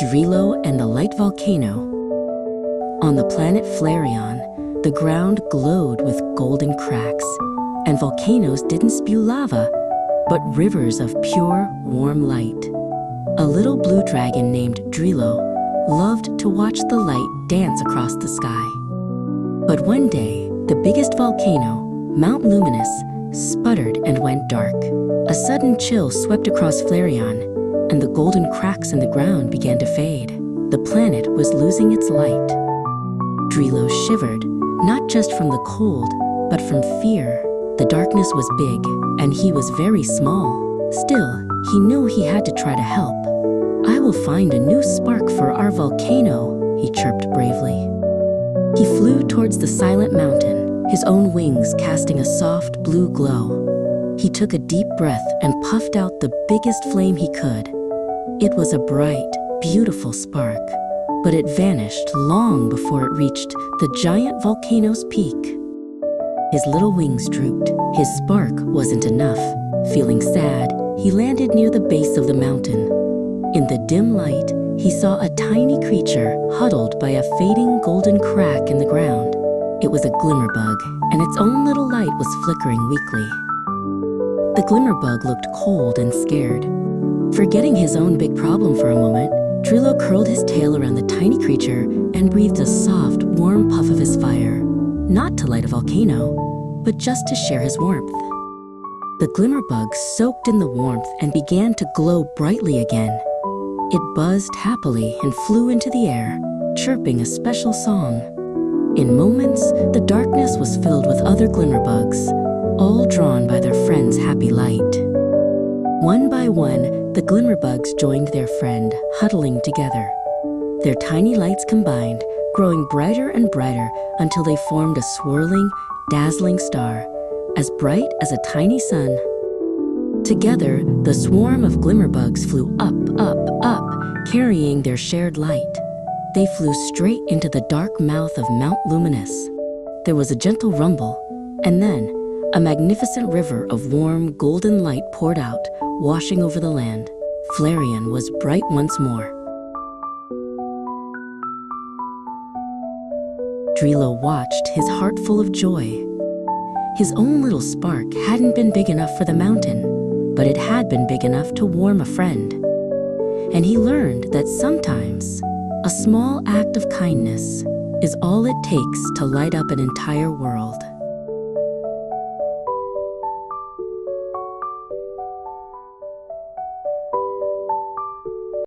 Drilo and the Light Volcano. On the planet Flarion, the ground glowed with golden cracks, and volcanoes didn't spew lava, but rivers of pure, warm light. A little blue dragon named Drilo loved to watch the light dance across the sky. But one day, the biggest volcano, Mount Luminous, sputtered and went dark. A sudden chill swept across Flarion, and the golden cracks in the ground began to fade. The planet was losing its light. Drilo shivered, not just from the cold, but from fear. The darkness was big, and he was very small. Still, he knew he had to try to help. "I will find a new spark for our volcano," he chirped bravely. He flew towards the silent mountain, his own wings casting a soft blue glow. He took a deep breath and puffed out the biggest flame he could. It was a bright, beautiful spark, but it vanished long before it reached the giant volcano's peak. His little wings drooped. His spark wasn't enough. Feeling sad, he landed near the base of the mountain. In the dim light, he saw a tiny creature huddled by a fading golden crack in the ground. It was a glimmerbug, and its own little light was flickering weakly. The glimmerbug looked cold and scared. Forgetting his own big problem for a moment, Drilo curled his tail around the tiny creature and breathed a soft, warm puff of his fire, not to light a volcano, but just to share his warmth. The glimmerbug soaked in the warmth and began to glow brightly again. It buzzed happily and flew into the air, chirping a special song. In moments, the darkness was filled with other glimmerbugs, all drawn by their friend's happy light. One by one, the glimmerbugs joined their friend, huddling together. Their tiny lights combined, growing brighter and brighter until they formed a swirling, dazzling star, as bright as a tiny sun. Together, the swarm of glimmerbugs flew up, up, up, carrying their shared light. They flew straight into the dark mouth of Mount Luminous. There was a gentle rumble, and then a magnificent river of warm, golden light poured out, washing over the land. Flarion was bright once more. Drilo watched, his heart full of joy. His own little spark hadn't been big enough for the mountain, but it had been big enough to warm a friend. And he learned that sometimes a small act of kindness is all it takes to light up an entire world.